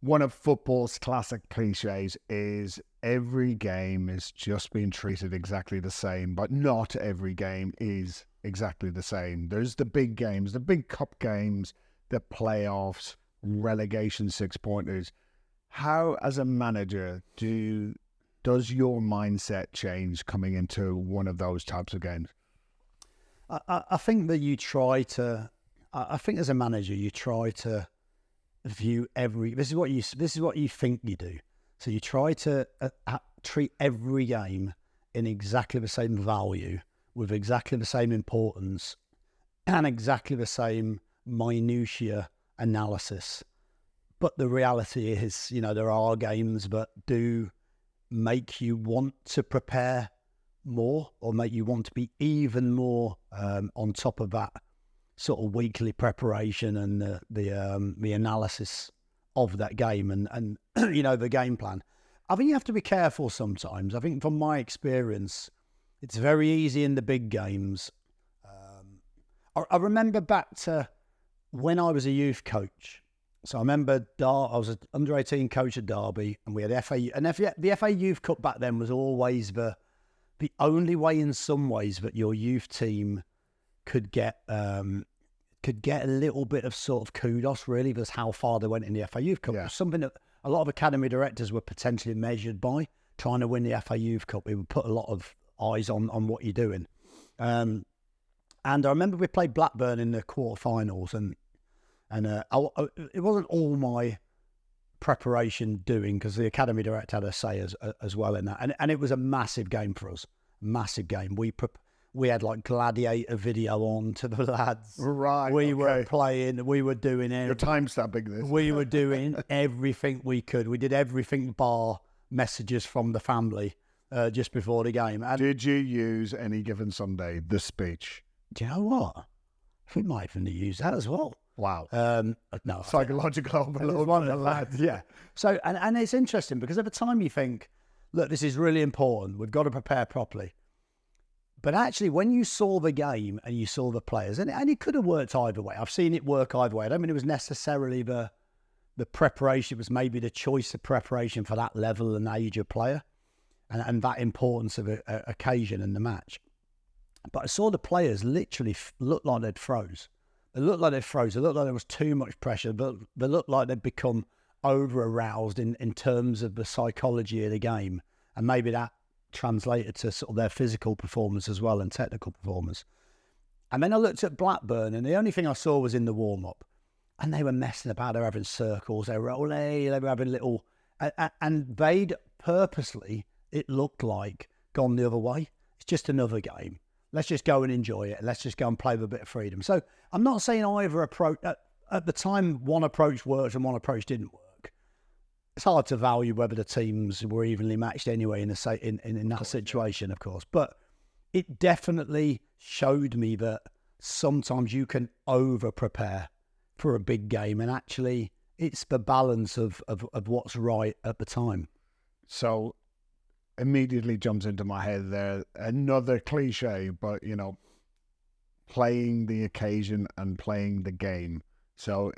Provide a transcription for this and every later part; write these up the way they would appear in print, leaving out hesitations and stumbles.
one of football's classic cliches is every game is just being treated exactly the same, but not every game is exactly the same. There's the big games, the big cup games, the playoffs, relegation six-pointers. How, as a manager, does your mindset change coming into one of those types of games? I think that you try to. I think as a manager, you try to view every. This is what you think you do. So you try to treat every game in exactly the same value, with exactly the same importance, and exactly the same minutiae analysis. But the reality is, there are games that do make you want to prepare more, or make you want to be even more on top of that sort of weekly preparation and the analysis of that game and the game plan. I think you have to be careful sometimes. I think from my experience, it's very easy in the big games. I remember back to when I was a youth coach. So I remember I was an under-18 coach at Derby, and we had FA, and the FA Youth Cup back then was always the only way in some ways that your youth team could get a little bit of sort of kudos, really, was how far they went in the FA Youth Cup. Yeah. It was something that a lot of academy directors were potentially measured by, trying to win the FA Youth Cup. It would put a lot of eyes on what you're doing. And I remember we played Blackburn in the quarterfinals, and it wasn't all my preparation doing, because the academy director had a say as well in that, and it was a massive game for us. Massive game. We had like gladiator video on to the lads. Right. We were playing. We were doing it. Your time's that big. This. We were doing everything we could. We did everything bar messages from the family just before the game. And did you use Any Given Sunday, the speech? Do you know what? We might even use that as well. Wow. No. Psychological overload. One of the lads, yeah. So, and it's interesting because at the time you think, look, this is really important. We've got to prepare properly. But actually, when you saw the game and you saw the players, and it could have worked either way. I've seen it work either way. I don't mean it was necessarily the preparation. It was maybe the choice of preparation for that level and age of player and that importance of a occasion in the match. But I saw the players literally look like they'd froze. They looked like they froze. They looked like there was too much pressure, but they looked like they'd become over-aroused in terms of the psychology of the game. And maybe that translated to sort of their physical performance as well and technical performance. And then I looked at Blackburn, and the only thing I saw was in the warm-up. And they were messing about. They were having circles. They were having little... And they'd purposely, it looked like, gone the other way. It's just another game. Let's just go and enjoy it. Let's just go and play with a bit of freedom. So I'm not saying either approach. At the time, one approach worked and one approach didn't work. It's hard to value whether the teams were evenly matched anyway in that situation, of course. But it definitely showed me that sometimes you can over-prepare for a big game, and actually it's the balance of what's right at the time. So immediately jumps into my head there, another cliche, but playing the occasion and playing the game. So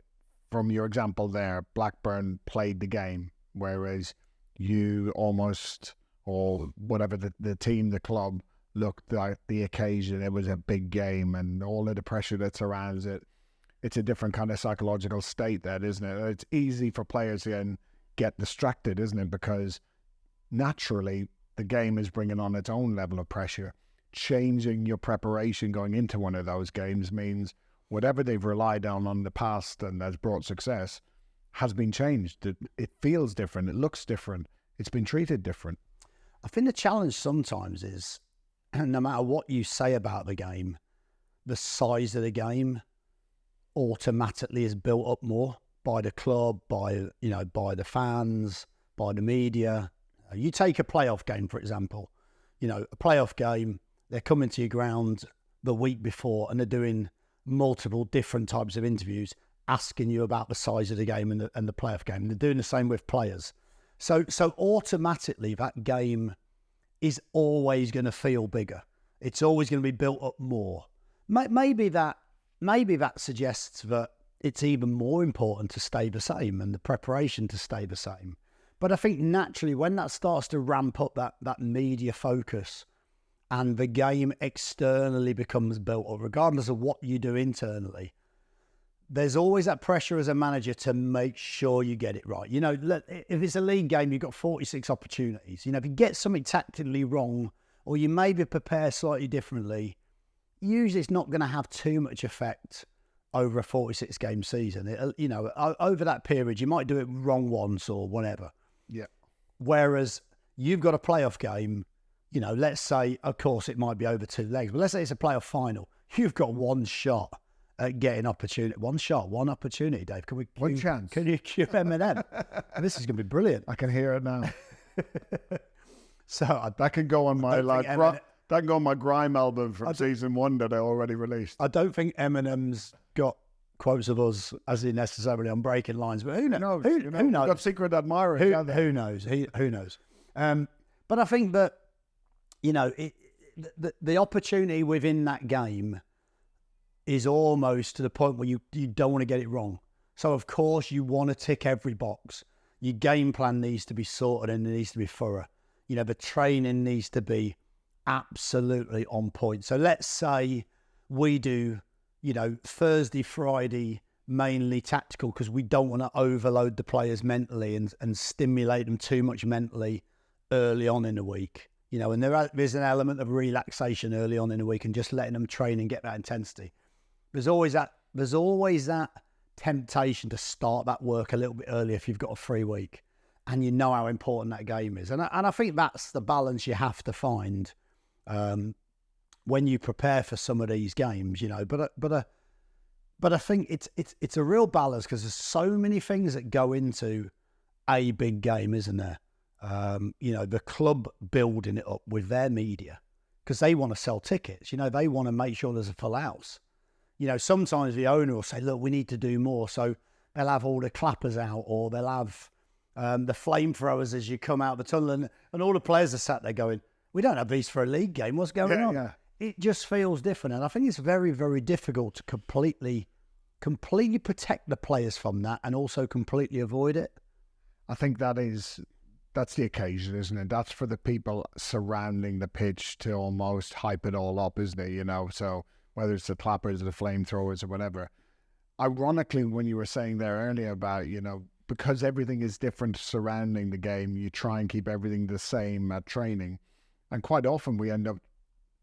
from your example there, Blackburn played the game, whereas you almost, or whatever the team, the club, looked like the occasion. It was a big game and all of the pressure that surrounds it. It's a different kind of psychological state, that, isn't it? It's easy for players to then get distracted, isn't it? Because naturally, the game is bringing on its own level of pressure. Changing your preparation going into one of those games means whatever they've relied on in the past and has brought success has been changed. It feels different. It looks different. It's been treated different. I think the challenge sometimes is, no matter what you say about the game, the size of the game automatically is built up more by the club, by the fans, by the media. You take a playoff game, for example. A playoff game, they're coming to your ground the week before and they're doing multiple different types of interviews asking you about the size of the game and the playoff game. And they're doing the same with players. So automatically that game is always going to feel bigger. It's always going to be built up more. Maybe that suggests that it's even more important to stay the same and the preparation to stay the same. But I think naturally when that starts to ramp up, that media focus and the game externally becomes built up, regardless of what you do internally, there's always that pressure as a manager to make sure you get it right. You know, if it's a league game, you've got 46 opportunities. You know, if you get something tactically wrong or you maybe prepare slightly differently, usually it's not going to have too much effect over a 46 game season. You know, over that period, you might do it wrong once or whatever. Yeah. Whereas you've got a playoff game, you know, let's say, of course, it might be over 2 legs, but let's say it's a playoff final. You've got one shot at getting opportunity. One shot, one opportunity, Dave. One chance. Can you cue Eminem? This is going to be brilliant. I can hear it now. So that can go on my that can go on my grime album from season 1 that I already released. I don't think Eminem's got quotes of us as he necessarily on breaking lines, but who knows? Who knows? We've got secret admirers. Who knows? Who knows? But I think that, you know, the opportunity within that game is almost to the point where you don't want to get it wrong. So of course you want to tick every box. Your game plan needs to be sorted and it needs to be thorough. You know, the training needs to be absolutely on point. So let's say we do, you know, Thursday, Friday, mainly tactical because we don't want to overload the players mentally and stimulate them too much mentally early on in the week. You know, and there's an element of relaxation early on in the week and just letting them train and get that intensity. There's always that temptation to start that work a little bit early if you've got a free week and you know how important that game is. And I think that's the balance you have to find when you prepare for some of these games, you know. But I think it's a real balance because there's so many things that go into a big game, isn't there? You know, the club building it up with their media because they want to sell tickets. You know, they want to make sure there's a full house. You know, sometimes the owner will say, look, we need to do more. So they'll have all the clappers out or they'll have the flamethrowers as you come out the tunnel and all the players are sat there going, we don't have these for a league game. What's going on? Yeah. It just feels different. And I think it's very, very difficult to completely protect the players from that and also completely avoid it. I think that's the occasion, isn't it? That's for the people surrounding the pitch to almost hype it all up, isn't it? You know, so whether it's the clappers or the flamethrowers or whatever. Ironically, when you were saying there earlier about, you know, because everything is different surrounding the game, you try and keep everything the same at training. And quite often we end up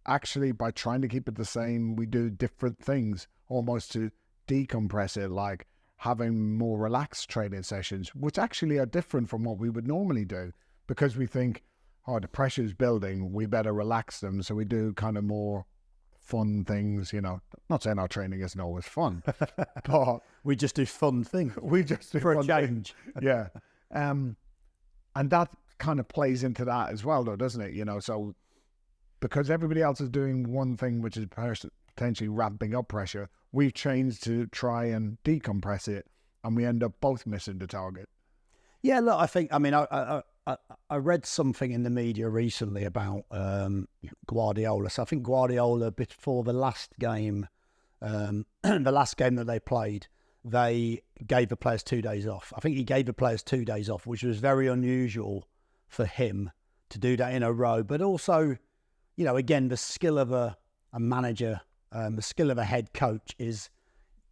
actually, by trying to keep it the same, we do different things almost to decompress it, like having more relaxed training sessions, which actually are different from what we would normally do because we think, oh, the pressure's building, we better relax them. So we do kind of more fun things, you know. Not saying our training isn't always fun, but we just do fun things. We just do for fun a change. Yeah. And that kind of plays into that as well, though, doesn't it? You know, so because everybody else is doing one thing, which is potentially ramping up pressure, we've changed to try and decompress it, and we end up both missing the target. Yeah, look, I read something in the media recently about Guardiola. So I think Guardiola, before the last game, the last game that they played, they gave the players 2 days off. I think he gave the players 2 days off, which was very unusual for him to do that in a row. But also, you know, again, the skill of a manager, the skill of a head coach is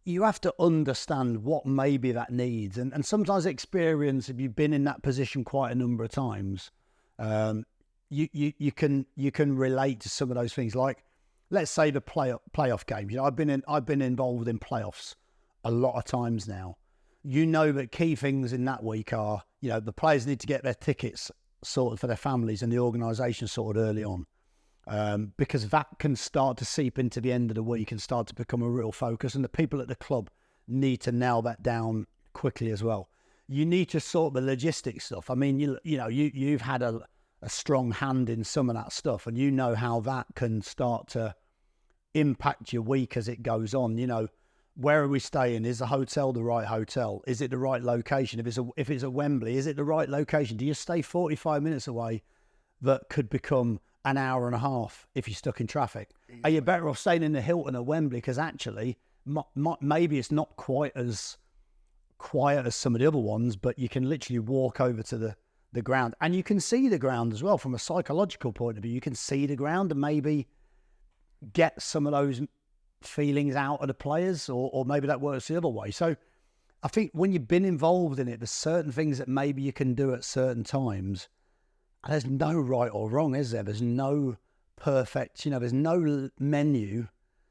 you have to understand what maybe that needs. And sometimes experience, if you've been in that position quite a number of times, you can relate to some of those things. Like, let's say the playoff games. You know, I've been involved in playoffs a lot of times now. You know that key things in that week are, you know, the players need to get their tickets sorted for their families and the organisation sorted early on. Because that can start to seep into the end of the week and start to become a real focus. And the people at the club need to nail that down quickly as well. You need to sort the logistics stuff. I mean, you've had a strong hand in some of that stuff, and you know how that can start to impact your week as it goes on. You know, where are we staying? Is the hotel the right hotel? Is it the right location? If it's a Wembley, is it the right location? Do you stay 45 minutes away that could become an hour and a half if you're stuck in traffic? Are you better off staying in the Hilton at Wembley? Because actually maybe it's not quite as quiet as some of the other ones, but you can literally walk over to the ground, and you can see the ground as well from a psychological point of view. You can see the ground and maybe get some of those feelings out of the players, or maybe that works the other way. So I think when you've been involved in it, there's certain things that maybe you can do at certain times. And there's no right or wrong, is there? There's no perfect, there's no menu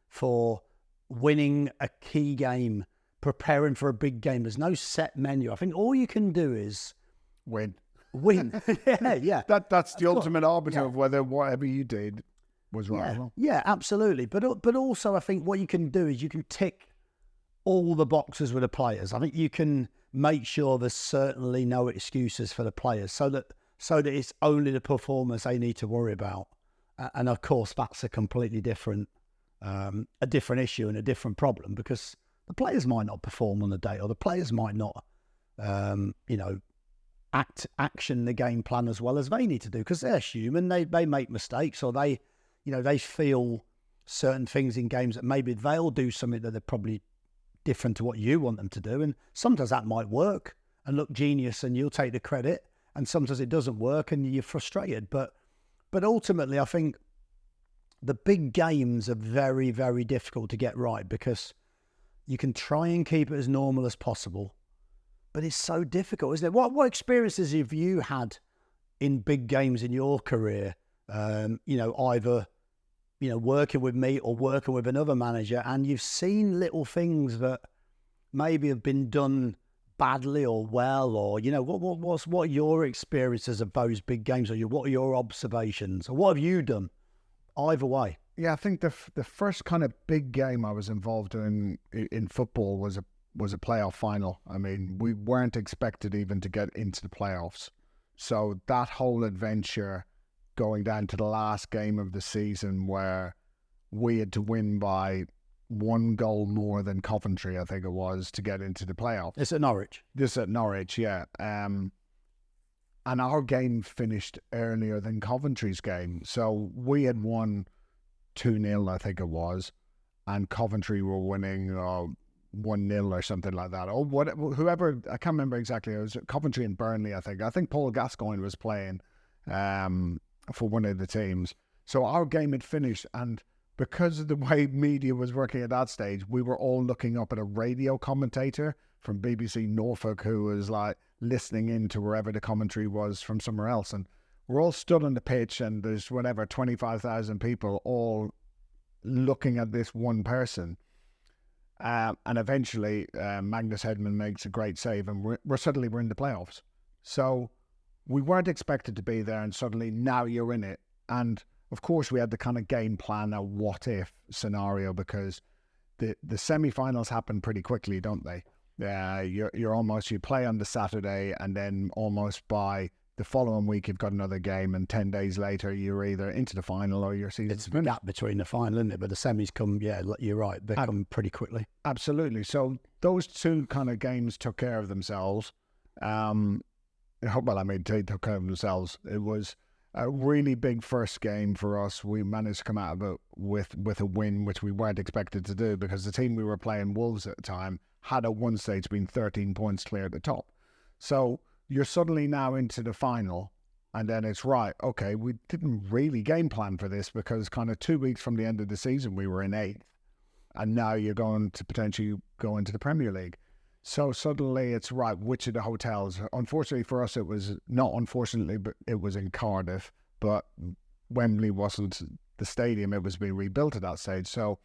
for winning a key game, preparing for a big game. There's no set menu. I think all you can do is win. Yeah. That's the ultimate arbiter of whether whatever you did was right or wrong. Yeah, absolutely. But also I think what you can do is you can tick all the boxes with the players. I think you can make sure there's certainly no excuses for the players, so that it's only the performance they need to worry about. And of course, that's a completely different issue and a different problem, because the players might not perform on the day, or the players might not, action the game plan as well as they need to do, because they're human. They make mistakes, or they feel certain things in games that maybe they'll do something that they're probably different to what you want them to do. And sometimes that might work and look genius and you'll take the credit, and sometimes it doesn't work and you're frustrated. But ultimately, I think the big games are very, very difficult to get right, because you can try and keep it as normal as possible, but it's so difficult, isn't it? What experiences have you had in big games in your career? Either working with me or working with another manager, and you've seen little things that maybe have been done badly or well, or what are your experiences of those big games, or what are your observations, or what have you done? Either way. Yeah, I think the first kind of big game I was involved in football was a playoff final. I mean, we weren't expected even to get into the playoffs, so that whole adventure, going down to the last game of the season where we had to win by 1 goal more than Coventry, I think it was, to get into the playoffs. This at Norwich, yeah. And our game finished earlier than Coventry's game. So we had won 2-0, I think it was, and Coventry were winning 1-0 or something like that. Or whoever, I can't remember exactly. It was Coventry and Burnley, I think. I think Paul Gascoigne was playing for one of the teams. So our game had finished, and because of the way media was working at that stage, we were all looking up at a radio commentator from BBC Norfolk who was like listening in to wherever the commentary was from somewhere else. And we're all stood on the pitch, and there's 25,000 people all looking at this one person. And eventually Magnus Hedman makes a great save, and we're in the playoffs. So we weren't expected to be there, and suddenly now you're in it. And of course we had the kind of game plan, a what if scenario, because the semi-finals happen pretty quickly, don't they? You play on the Saturday, and then almost by the following week you've got another game, and 10 days later you're either into the final or your season's finished. It's a gap between the final, isn't it? But the semis come, you're right, they come pretty quickly. Absolutely. So those two kind of games took care of themselves. They took care of themselves. It was a really big first game for us. We managed to come out of it with a win, which we weren't expected to do, because the team we were playing, Wolves at the time, had at one stage been 13 points clear at the top. So you're suddenly now into the final, and then it's right, okay, we didn't really game plan for this, because kind of 2 weeks from the end of the season we were in 8th, and now you're going to potentially go into the Premier League. So suddenly it's right, which of the hotels? Unfortunately for us, it was not unfortunately, but it was in Cardiff, but Wembley wasn't the stadium. It was being rebuilt at that stage. So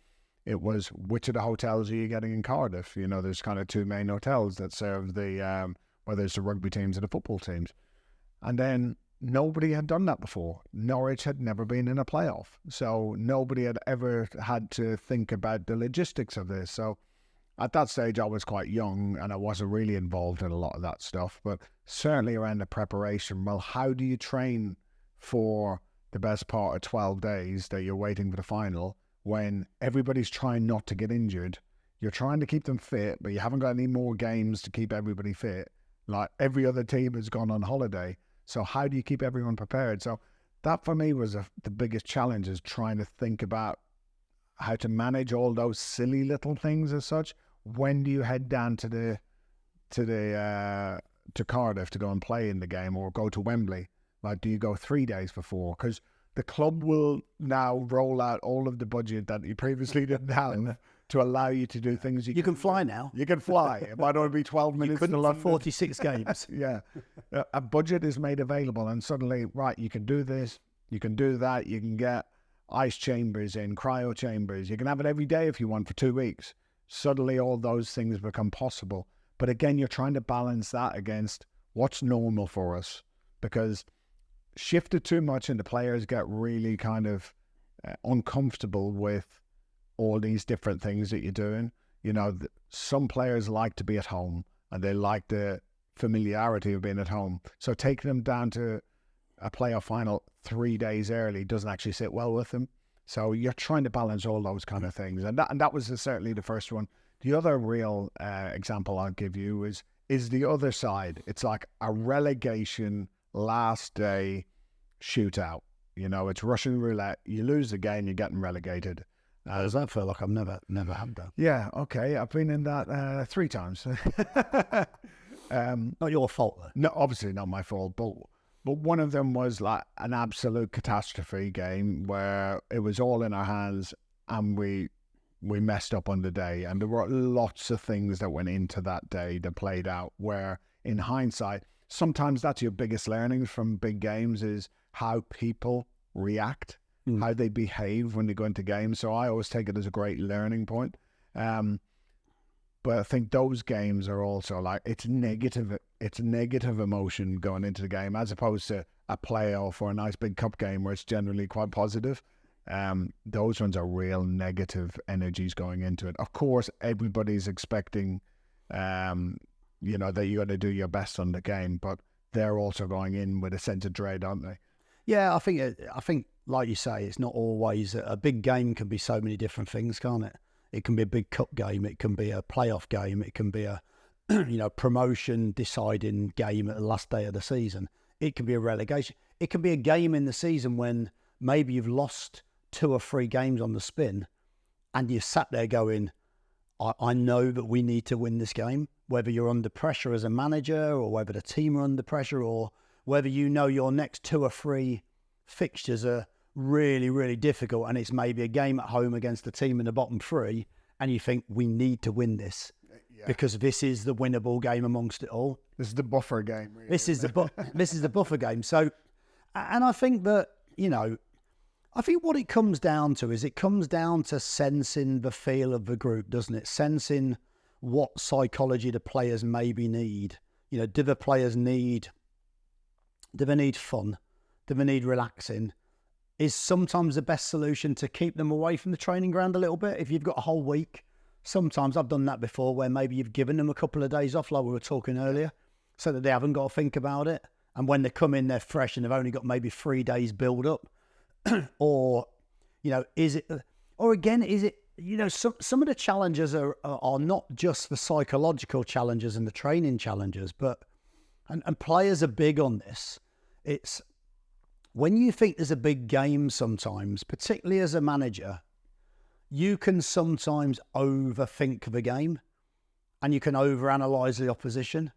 it was, which of the hotels are you getting in Cardiff? There's kind of 2 main hotels that serve the, whether it's the rugby teams or the football teams. And then nobody had done that before. Norwich had never been in a playoff. So nobody had ever had to think about the logistics of this. So at that stage, I was quite young and I wasn't really involved in a lot of that stuff, but certainly around the preparation. Well, how do you train for the best part of 12 days that you're waiting for the final when everybody's trying not to get injured? You're trying to keep them fit, but you haven't got any more games to keep everybody fit. Like every other team has gone on holiday. So how do you keep everyone prepared? So that for me was the biggest challenge, is trying to think about manage all those silly little things as such. When do you head down to Cardiff to go and play in the game, or go to Wembley? Like, do you go 3 days before? Because the club will now roll out all of the budget that you previously didn't have to allow you to do things. You can fly now. You can fly. It might only be 12 minutes. You couldn't to for 46 games. Yeah. A budget is made available, and suddenly, right, you can do this, you can do that, you can get ice chambers in, cryo chambers. You can have it every day if you want for 2 weeks. Suddenly all those things become possible. But again, you're trying to balance that against what's normal for us, because shifted too much and the players get really kind of uncomfortable with all these different things that you're doing. You know, some players like to be at home and they like the familiarity of being at home. So taking them down to a playoff final 3 days early doesn't actually sit well with them. So you're trying to balance all those kind of things. And that was certainly the first one. The other real example I'll give you is the other side. It's like a relegation last day shootout. You know, it's Russian roulette. You lose the game, you're getting relegated. How does that feel? Like I've never had that. Yeah, okay. I've been in that 3 times. Not your fault, though. No, obviously not my fault, but one of them was like an absolute catastrophe game where it was all in our hands and we messed up on the day. And there were lots of things that went into that day that played out where, in hindsight, sometimes that's your biggest learnings from big games is how people react, how they behave when they go into games. So I always take it as a great learning point. But I think those games are also like, it's negative emotion going into the game, as opposed to a playoff or a nice big cup game where it's generally quite positive. Those ones are real negative energies going into it. Of course, everybody's expecting, you know, that you got to do your best on the game, but they're also going in with a sense of dread, aren't they? Yeah, I think, like you say, it's not always a big game. Can be so many different things, can't it? It can be a big cup game. It can be a playoff game. It can be a, you know, promotion deciding game at the last day of the season. It can be a relegation. It can be a game in the season when maybe you've lost 2 or 3 games on the spin and you've sat there going, I know that we need to win this game, whether you're under pressure as a manager or whether the team are under pressure or whether you know your next 2 or 3 fixtures are really, really difficult and it's maybe a game at home against the team in the bottom 3 and you think we need to win this because this is the winnable game amongst it all. This is the buffer game. Really, this is the buffer game. So, and I think that, you know, I think what it comes down to is it comes down to sensing the feel of the group, doesn't it? Sensing what psychology the players maybe need. You know, do they need fun? Do they need relaxing? Is sometimes the best solution to keep them away from the training ground a little bit. If you've got a whole week, sometimes I've done that before where maybe you've given them a couple of days off like we were talking earlier so that they haven't got to think about it. And when they come in, they're fresh and they've only got maybe 3 days build up. Or, you know, is it, you know, some of the challenges are not just the psychological challenges and the training challenges, but, and players are big on this. It's when you think there's a big game sometimes, particularly as a manager, you can sometimes overthink the game and you can overanalyze the opposition.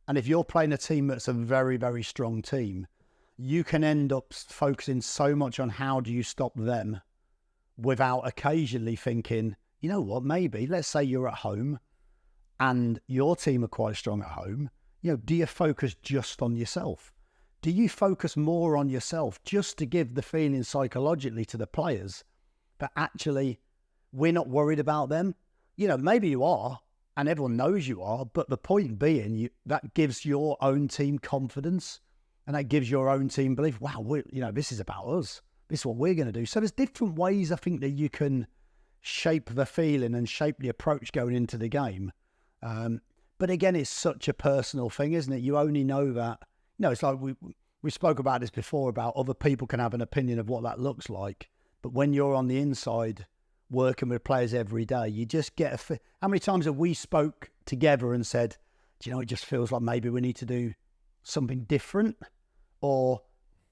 And if you're playing a team that's a very, very strong team, you can end up focusing so much on how do you stop them without occasionally thinking, you know what, maybe, let's say you're at home and your team are quite strong at home. You know, do you focus just on yourself? Do you focus more on yourself just to give the feeling psychologically to the players that actually we're not worried about them? You know, maybe you are and everyone knows you are, but the point being that gives your own team confidence and that gives your own team belief, wow, you know, this is about us. This is what we're going to do. So there's different ways I think that you can shape the feeling and shape the approach going into the game. But again, it's such a personal thing, isn't it? You only know that. You know, it's like we spoke about this before about other people can have an opinion of what that looks like. But when you're on the inside working with players every day, you just get how many times have we spoke together and said, do you know, it just feels like maybe we need to do something different? Or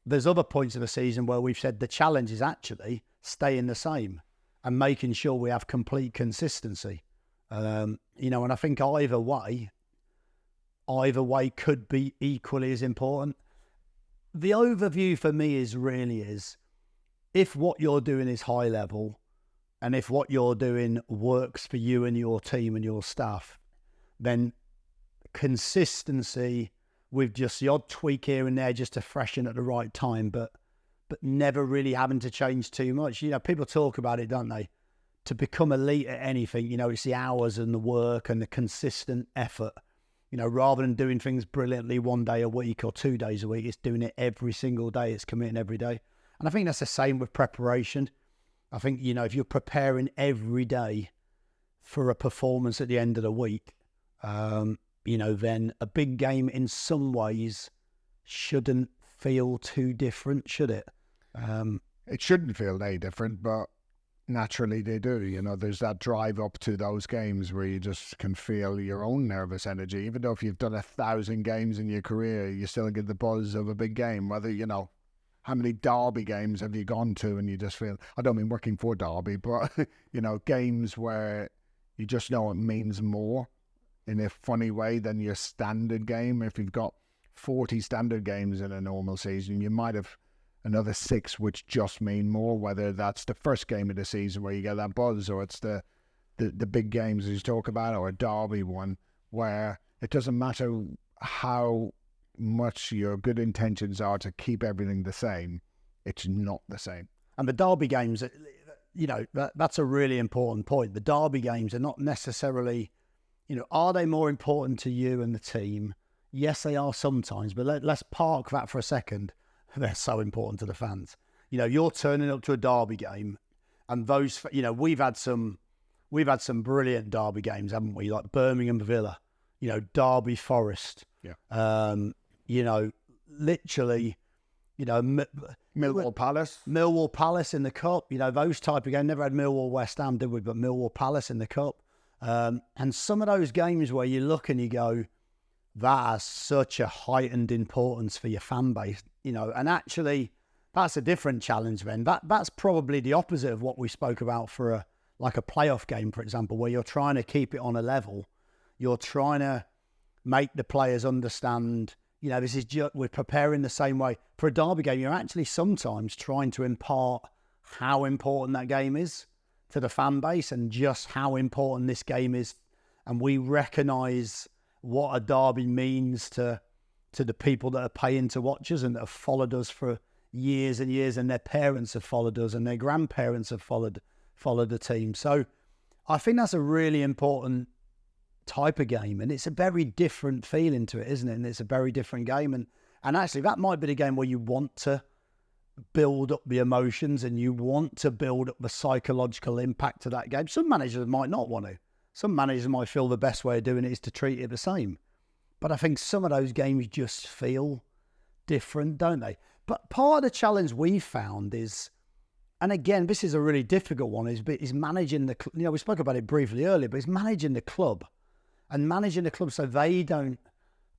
there's other points of the season where we've said the challenge is actually staying the same. and making sure we have complete consistency. And I think either way could be equally as important. The overview for me is if what you're doing is high level, and if what you're doing works for you and your team and your staff, then consistency with just the odd tweak here and there just to freshen at the right time, but never really having to change too much. People talk about it, don't they? To become elite at anything, it's the hours and the work and the consistent effort. Rather than doing things brilliantly one day a week or 2 days a week, it's doing it every single day. It's committing every day. And I think that's the same with preparation. I think, if you're preparing every day for a performance at the end of the week, then a big game in some ways shouldn't feel too different, should it? It shouldn't feel any different, but naturally they do. There's that drive up to those games where you just can feel your own nervous energy. Even though if you've done 1,000 games in your career, you still get the buzz of a big game. Whether, how many Derby games have you gone to and you just feel, I don't mean working for Derby, but, games where you just know it means more in a funny way than your standard game. If you've got 40 standard games in a normal season, you might have another 6 which just mean more, whether that's the first game of the season where you get that buzz, or it's the big games as you talk about, or a Derby one where it doesn't matter how much your good intentions are to keep everything the same, it's not the same. And the Derby games, that's a really important point. The Derby games are not necessarily, are they more important to you and the team? Yes, they are sometimes, but let's park that for a second. They're so important to the fans. You're turning up to a Derby game, and those, we've had some brilliant Derby games, haven't we? Like Birmingham Villa, Derby Forest. Yeah. Literally, Millwall Palace in the Cup. Those type of games. Never had Millwall West Ham, did we? But Millwall Palace in the Cup. And some of those games where you look and you go, that has such a heightened importance for your fan base, and actually that's a different challenge then. That's probably the opposite of what we spoke about for a playoff game, for example, where you're trying to keep it on a level. You're trying to make the players understand, this is we're preparing the same way. For a Derby game, you're actually sometimes trying to impart how important that game is to the fan base and just how important this game is. And we recognise what a Derby means to the people that are paying to watch us and that have followed us for years and years, and their parents have followed us and their grandparents have followed the team. So I think that's a really important type of game, and it's a very different feeling to it, isn't it? And it's a very different game, and actually that might be the game where you want to build up the emotions and you want to build up the psychological impact of that game. Some managers might not want to. Some managers might feel the best way of doing it is to treat it the same. But I think some of those games just feel different, don't they? But part of the challenge we've found is, and again, this is a really difficult one, is managing the, we spoke about it briefly earlier, but it's managing the club so they don't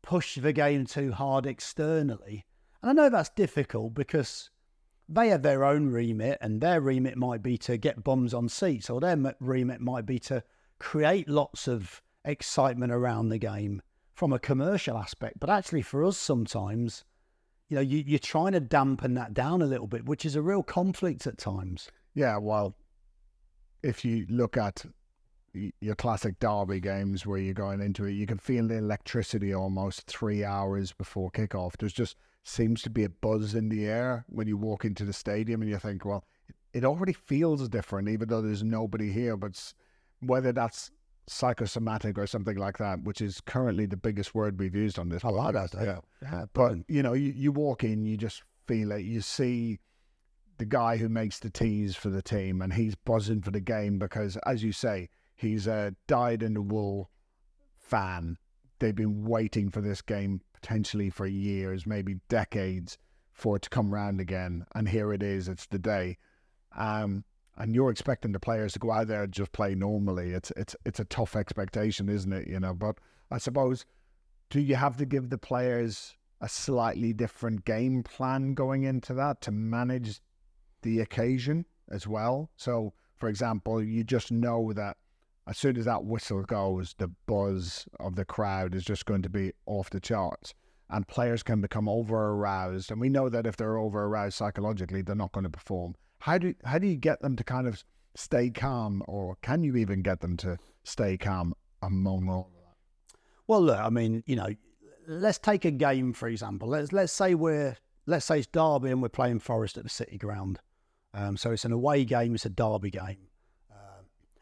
push the game too hard externally. And I know that's difficult because they have their own remit, and their remit might be to get bums on seats, or their remit might be to create lots of excitement around the game from a commercial aspect. But actually for us sometimes, you're trying to dampen that down a little bit, which is a real conflict at times. Yeah, well, if you look at your classic Derby games where you're going into it, you can feel the electricity almost 3 hours before kickoff. There's just seems to be a buzz in the air when you walk into the stadium, and you think, well, it already feels different, even though there's nobody here. But whether that's psychosomatic or something like that, which is currently the biggest word we've used on this. I like that. Yeah. But, you walk in, you just feel it. You see the guy who makes the teas for the team, and he's buzzing for the game because, as you say, he's a dyed-in-the-wool fan. They've been waiting for this game potentially for years, maybe decades, for it to come round again. And here it is. It's the day. And you're expecting the players to go out there and just play normally. It's a tough expectation, isn't it? But I suppose, do you have to give the players a slightly different game plan going into that to manage the occasion as well? So for example, you just know that as soon as that whistle goes, the buzz of the crowd is just going to be off the charts, and players can become over-aroused. And we know that if they're over-aroused psychologically, they're not going to perform. How do you get them to kind of stay calm, or can you even get them to stay calm among all of that? Well, look, I mean, let's take a game, for example. Let's say it's Derby and we're playing Forest at the City Ground. So it's an away game, it's a Derby game.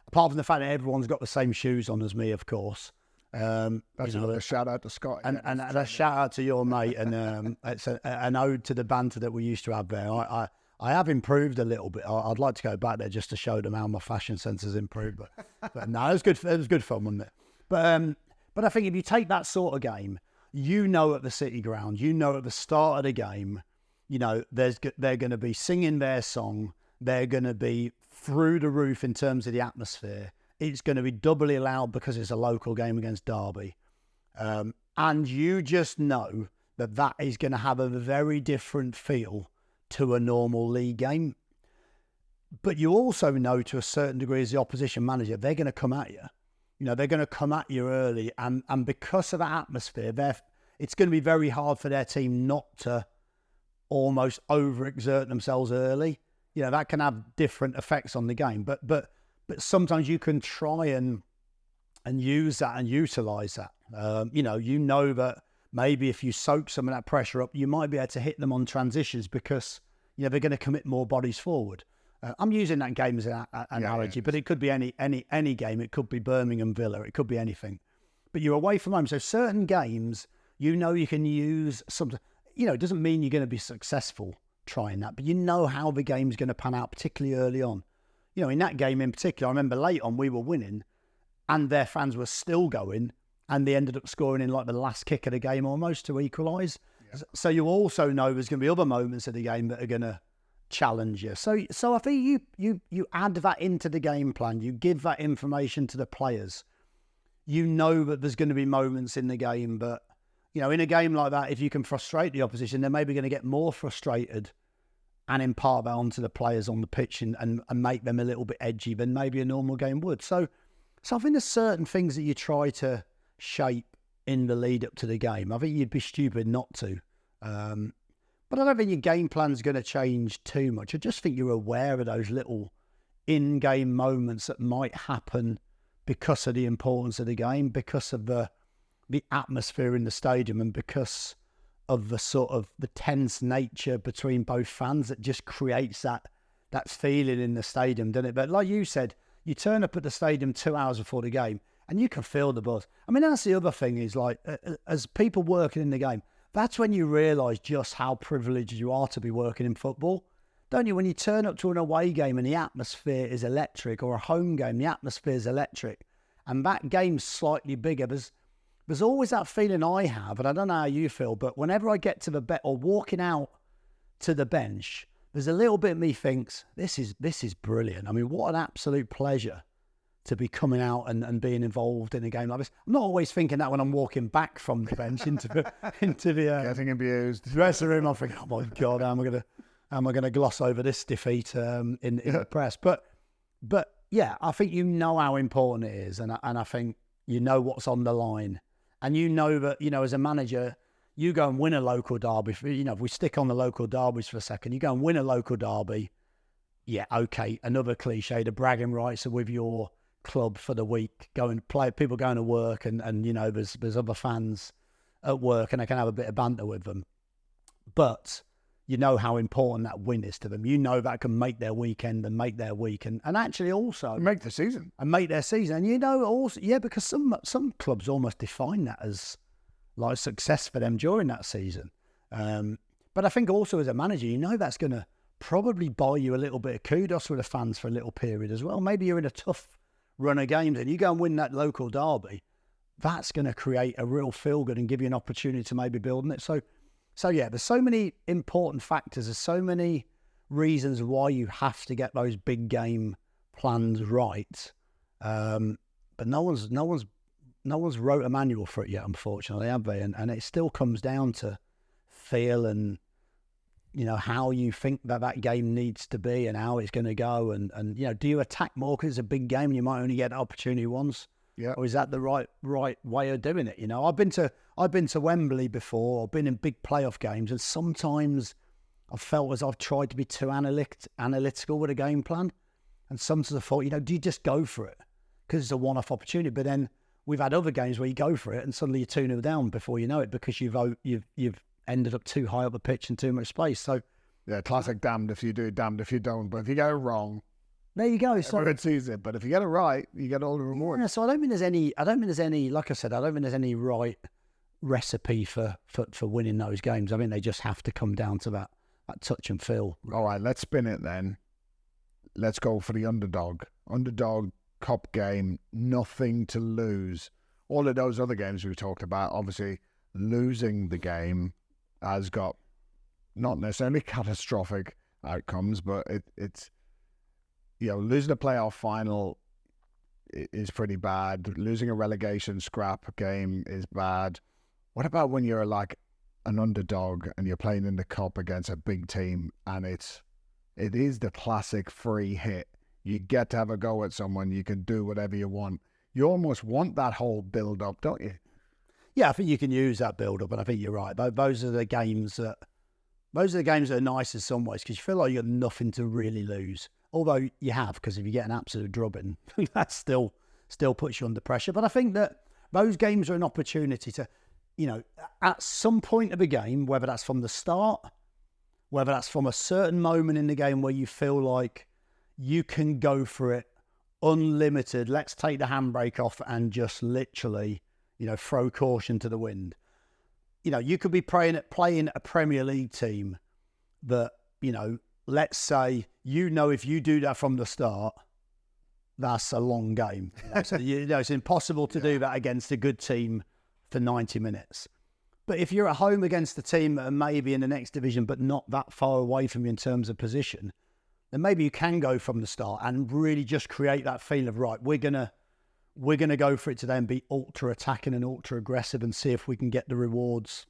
Apart from the fact that everyone's got the same shoes on as me, of course. That's a shout out to Scott. And a shout out to your mate. And it's an ode to the banter that we used to have there. I have improved a little bit. I'd like to go back there just to show them how my fashion sense has improved. But no, it was good. It was good fun, wasn't it? But I think if you take that sort of game, at the City Ground, at the start of the game, they're going to be singing their song. They're going to be through the roof in terms of the atmosphere. It's going to be doubly loud because it's a local game against Derby. And you just know that is going to have a very different feel to a normal league game. But you also know to a certain degree as the opposition manager, they're going to come at you. They're going to come at you early. And because of that atmosphere, it's going to be very hard for their team not to almost overexert themselves early. That can have different effects on the game. But sometimes you can try and use that and utilise that. That maybe if you soak some of that pressure up, you might be able to hit them on transitions because they're going to commit more bodies forward. I'm using that game as an analogy, but it could be any game. It could be Birmingham Villa. It could be anything. But you're away from home, so certain games you can use something. It doesn't mean you're going to be successful trying that, but how the game's going to pan out, particularly early on. In that game in particular, I remember late on we were winning and their fans were still going and they ended up scoring in like the last kick of the game almost to equalise. Yeah. So you also know there's going to be other moments of the game that are going to challenge you. So I think you add that into the game plan. You give that information to the players. That there's going to be moments in the game, but in a game like that, if you can frustrate the opposition, they're maybe going to get more frustrated and impart that onto the players on the pitch and make them a little bit edgy than maybe a normal game would. So I think there's certain things that you try to shape in the lead up to the game. I think you'd be stupid not to. But I don't think your game plan's going to change too much. I just think you're aware of those little in-game moments that might happen because of the importance of the game, because of the atmosphere in the stadium, and because of the sort of the tense nature between both fans that just creates that feeling in the stadium, doesn't it? But like you said, you turn up at the stadium 2 hours before the game and you can feel the buzz. I mean, that's the other thing is like, as people working in the game, that's when you realise just how privileged you are to be working in football. Don't you? When you turn up to an away game and the atmosphere is electric, or a home game, the atmosphere is electric, and that game's slightly bigger, there's always that feeling I have, and I don't know how you feel, but whenever I get to the bet or walking out to the bench, there's a little bit of me thinks, this is brilliant. I mean, what an absolute pleasure to be coming out and being involved in a game like this. I'm not always thinking that when I'm walking back from the bench into the getting abused dressing room. I'm thinking, oh my God, how am I gonna gloss over this defeat in the press? But yeah, I think how important it is, and I think what's on the line. And that, as a manager, you go and win a local derby. If we stick on the local derbies for a second, you go and win a local derby. Yeah, okay, another cliche, the bragging rights are with your club for the week. Go and play, people going to work and there's other fans at work and they can have a bit of banter with them. But how important that win is to them. That can make their weekend and make their week and actually also make the season. And make their season. And also, because some clubs almost define that as like success for them during that season. But I think also as a manager, that's going to probably buy you a little bit of kudos with the fans for a little period as well. Maybe you're in a tough run of games and you go and win that local derby. That's going to create a real feel good and give you an opportunity to maybe build on it. So yeah, there's so many important factors. There's so many reasons why you have to get those big game plans right. But no one's wrote a manual for it yet, unfortunately, have they? And it still comes down to feel and how you think that game needs to be and how it's going to go, and do you attack more because it's a big game and you might only get an opportunity once? Yeah. Or is that the right way of doing it? I've been to Wembley before. I've been in big playoff games, and sometimes I've felt as I've tried to be too analytical with a game plan, and sometimes I thought, do you just go for it because it's a one-off opportunity? But then we've had other games where you go for it and suddenly you're 2-0 down before you know it because you've ended up too high up the pitch and too much space. So yeah, classic damned if you do, damned if you don't. But if you get it wrong, there you go. So everyone sees it. But if you get it right, you get all the rewards. Yeah, so I don't think there's any. Like I said, I don't think there's any right recipe for winning those games. I think they just have to come down to that touch and feel. All right, let's spin it then. Let's go for the underdog. Underdog cup game, nothing to lose. All of those other games we've talked about, obviously losing the game has got not necessarily catastrophic outcomes, but it's losing a playoff final is pretty bad. Losing a relegation scrap game is bad. What about when you're like an underdog and you're playing in the cup against a big team and it is the classic free hit? You get to have a go at someone. You can do whatever you want. You almost want that whole build up, don't you? Yeah, I think you can use that build up, and I think you're right. Those are the games that are nice in some ways because you feel like you've got nothing to really lose. Although you have, because if you get an absolute drubbing, that still puts you under pressure. But I think that those games are an opportunity to, at some point of the game, whether that's from the start, whether that's from a certain moment in the game where you feel like you can go for it unlimited, let's take the handbrake off and just literally, throw caution to the wind. You could be playing a Premier League team that, let's say, if you do that from the start, that's a long game. So it's impossible to do that against a good team for 90 minutes. But if you're at home against a team that are maybe in the next division but not that far away from you in terms of position, then maybe you can go from the start and really just create that feel of, right, we're gonna go for it today and be ultra attacking and ultra aggressive and see if we can get the rewards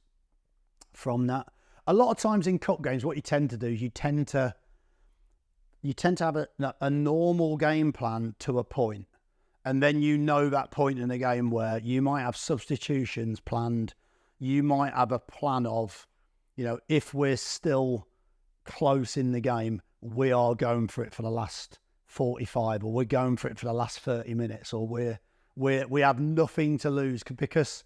from that. A lot of times in cup games, what you tend to do is you tend to have a normal game plan to a point, and then that point in the game where you might have substitutions planned. You might have a plan of, if we're still close in the game, we are going for it for the last 45, or we're going for it for the last 30 minutes, or we have nothing to lose because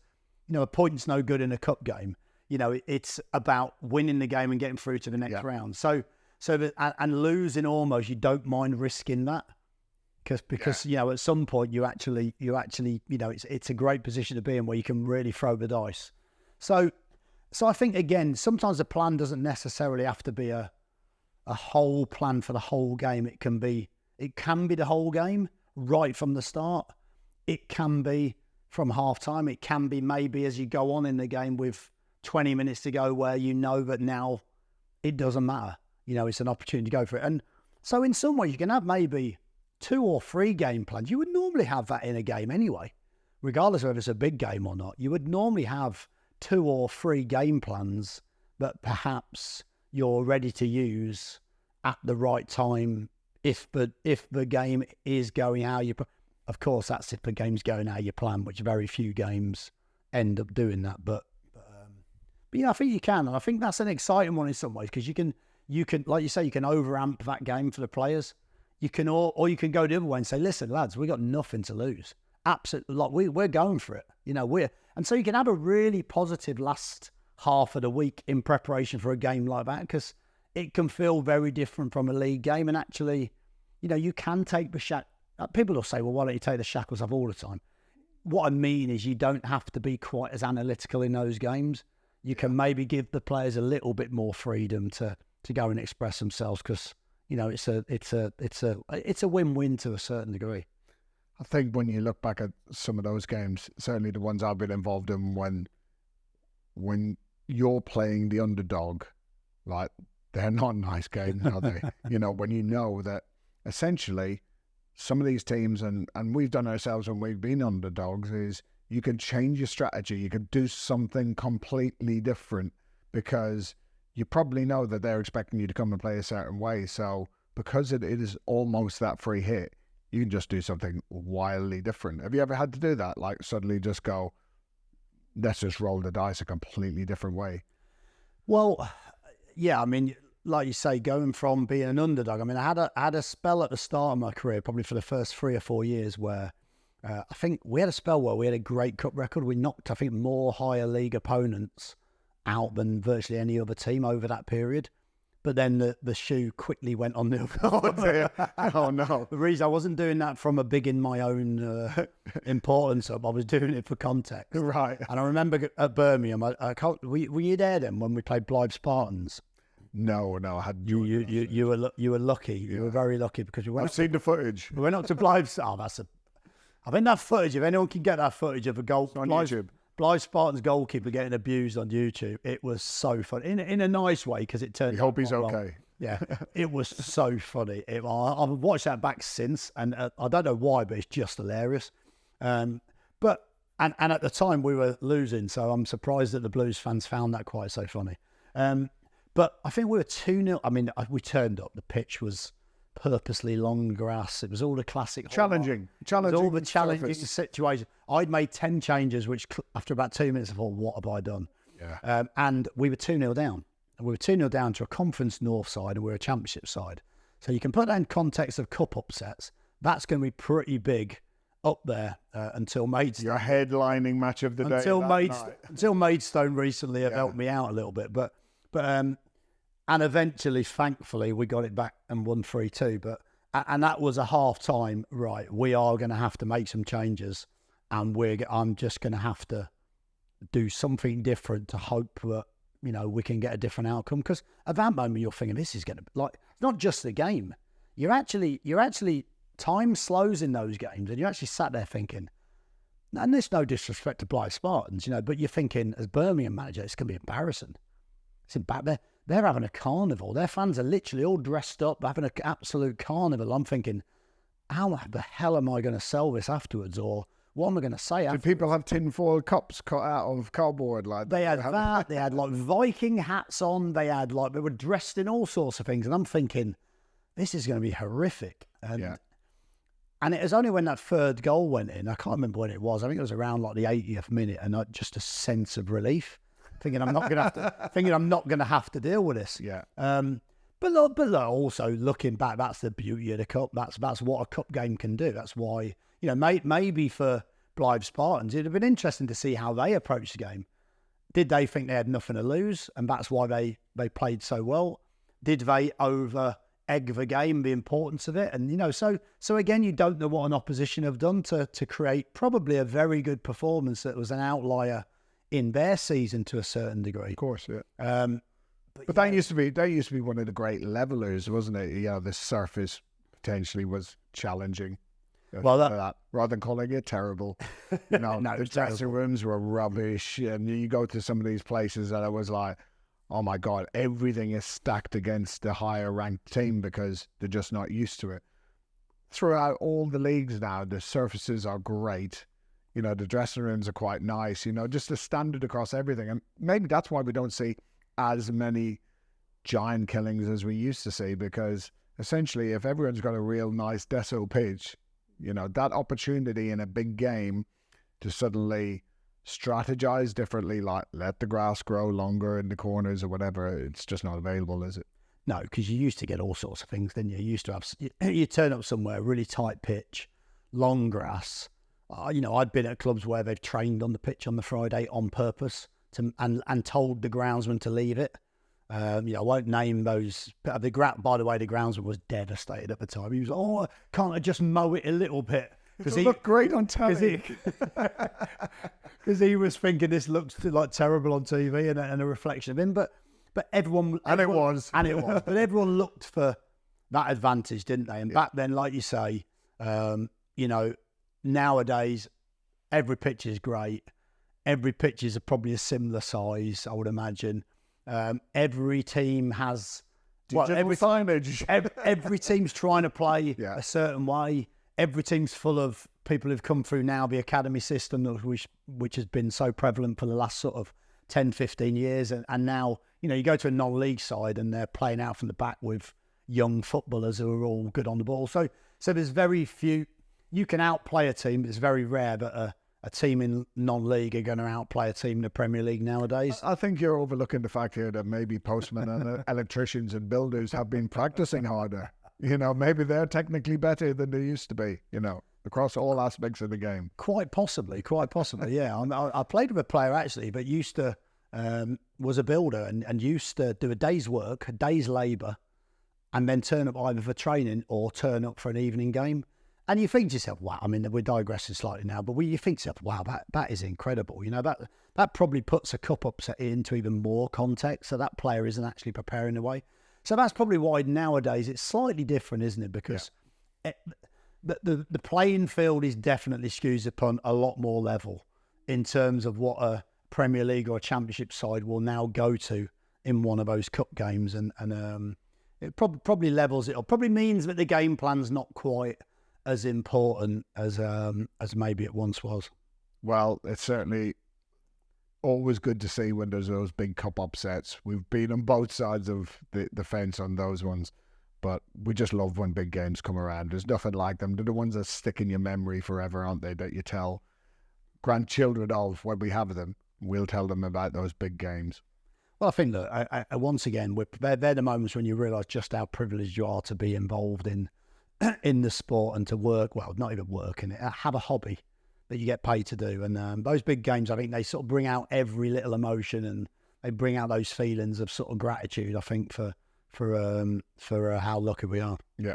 a point's no good in a cup game. It's about winning the game and getting through to the next round. So and losing almost, you don't mind risking that because at some point you actually it's a great position to be in where you can really throw the dice. So I think again, sometimes the plan doesn't necessarily have to be a whole plan for the whole game. It can be the whole game right from the start. It can be from half time. It can be maybe as you go on in the game with 20 minutes to go where that now it doesn't matter. It's an opportunity to go for it. And so in some ways you can have maybe 2 or 3 game plans. You would normally have that in a game anyway, regardless of whether it's a big game or not. You would normally have 2 or 3 game plans that perhaps you're ready to use at the right time if the game is going how you... Of course, that's if the game's going how you plan, which very few games end up doing that. But I think you can, and I think that's an exciting one in some ways because you can, like you say, you can overamp that game for the players. You can, or you can go the other way and say, listen, lads, we got nothing to lose. Absolutely, like we're going for it. And so you can have a really positive last half of the week in preparation for a game like that because it can feel very different from a league game. And actually, you can take the shackles. People will say, well, why don't you take the shackles off all the time? What I mean is you don't have to be quite as analytical in those games. You can maybe give the players a little bit more freedom to go and express themselves because, it's a win-win to a certain degree. I think when you look back at some of those games, certainly the ones I've been involved in, when you're playing the underdog, like they're not nice games, are they? When you know that essentially some of these teams, and we've done ourselves when we've been underdogs, is you can change your strategy. You can do something completely different because you probably know that they're expecting you to come and play a certain way. So because it is almost that free hit, you can just do something wildly different. Have you ever had to do that? Like suddenly just go, let's just roll the dice a completely different way. Well, yeah, I mean, like you say, going from being an underdog. I mean, I had a spell at the start of my career, probably for the first 3 or 4 years, where I think we had a spell where we had a great cup record. We knocked, I think, more higher league opponents out than virtually any other team over that period. But then the shoe quickly went on the other. Oh, no. The reason I wasn't doing that from a big in my own importance up, I was doing it for context. Right. And I remember at Birmingham, I can't, were you there then when we played Blythe Spartans? No, I hadn't. You were lucky. Yeah. You were very lucky because I've seen the footage. we went up to Blythe. I think that footage, if anyone can get that footage of a goal on YouTube. Blythe Spartans goalkeeper getting abused on YouTube, it was so funny in a nice way because it turned. We hope he's out okay. well. Yeah, it was so funny. I've watched that back since, and I don't know why, but it's just hilarious. But at the time we were losing, so I'm surprised that the Blues fans found that quite so funny. But I think we were 2-0. I mean, we turned up. The pitch was purposely long grass. It was all the classic Challenging. It was all the challenging surface. situation. I'd made 10 changes, which after about 2 minutes, I thought, what have I done? Yeah. And we were 2-0 down. And we were 2-0 down to a conference north side, and we were a championship side. So you can put that in context of cup upsets. That's going to be pretty big up there until Maidstone. Your headlining match of the day. Until Maidstone recently have helped me out a little bit. But and eventually, thankfully, we got it back and won 3-2. And that was a half time. Right, we are going to have to make some changes, and I'm just going to have to do something different to hope that we can get a different outcome. Because at that moment, you're thinking this is going to it's not just the game. You're actually time slows in those games, and you're actually sat there thinking. And there's no disrespect to Blythe Spartans, but you're thinking as Birmingham manager, it's going to be embarrassing. It's embarrassing. They're having a carnival. Their fans are literally all dressed up, having an absolute carnival. I'm thinking, how the hell am I going to sell this afterwards? Or what am I going to say afterwards? Did people have tinfoil cups cut out of cardboard like that? They had that. They had Viking hats on. They were dressed in all sorts of things. And I'm thinking, this is going to be horrific. And it was only when that third goal went in, I can't remember when it was. I think it was around the 80th minute, and just a sense of relief. Thinking I'm not going to have to deal with this. Yeah. But look, also looking back, that's the beauty of the cup. That's what a cup game can do. That's why maybe for Blythe Spartans, it'd have been interesting to see how they approached the game. Did they think they had nothing to lose, and that's why they played so well? Did they over egg the game, the importance of it? And so again, you don't know what an opposition have done to create probably a very good performance that was an outlier in their season to a certain degree. Of course, yeah. But that used to be one of the great levelers, wasn't it? The surface potentially was challenging. Well, that rather than calling it terrible, no, the dressing rooms were rubbish, and you go to some of these places and it was like, oh my God, everything is stacked against the higher ranked team because they're just not used to it. Throughout all the leagues now, the surfaces are great. The dressing rooms are quite nice, just the standard across everything. And maybe that's why we don't see as many giant killings as we used to see, because essentially if everyone's got a real nice deso pitch, that opportunity in a big game to suddenly strategize differently, like let the grass grow longer in the corners or whatever, it's just not available, is it? No, because you used to get all sorts of things, didn't you? You used to have, you turn up somewhere, really tight pitch, long grass. I'd been at clubs where they've trained on the pitch on the Friday on purpose and told the groundsman to leave it. I won't name those. By the way, the groundsman was devastated at the time. He was like, "Oh, can't I just mow it a little bit?" Because he looked great on telly. Because he was thinking this looks terrible on TV and a reflection of him. But everyone it was. But everyone looked for that advantage, didn't they? And back then, like you say, nowadays, every pitch is great. Every pitch is probably a similar size, I would imagine. Every team has every signage. Every team's trying to play a certain way. Every team's full of people who've come through now the academy system, which has been so prevalent for the last sort of 10, 15 years. And now, you go to a non-league side and they're playing out from the back with young footballers who are all good on the ball. So there's very few. You can outplay a team. It's very rare that a team in non-league are going to outplay a team in the Premier League nowadays. I think you're overlooking the fact here that maybe postmen and electricians and builders have been practicing harder. Maybe they're technically better than they used to be, across all aspects of the game. Quite possibly, yeah. I played with a player actually, but used to, was a builder and used to do a day's work, a day's labour, and then turn up either for training or turn up for an evening game. And you think to yourself, wow, I mean, we're digressing slightly now, but you think to yourself, wow, that is incredible. That probably puts a cup upset into even more context. So that player isn't actually preparing the way. So that's probably why nowadays it's slightly different, isn't it? Because the playing field is definitely skewed upon a lot more level in terms of what a Premier League or a Championship side will now go to in one of those cup games. And it probably levels it up. Probably means that the game plan's not quite as important as maybe it once was. Well, it's certainly always good to see when there's those big cup upsets. We've been on both sides of the fence on those ones, but we just love when big games come around. There's nothing like them. They're the ones that stick in your memory forever, aren't they? That you tell grandchildren of when we have them. We'll tell them about those big games. Well, I think that once again, they're the moments when you realise just how privileged you are to be involved in the sport and to work. Well, not even work in it. Have a hobby that you get paid to do. And those big games, I think they sort of bring out every little emotion and they bring out those feelings of sort of gratitude, I think, for how lucky we are. Yeah.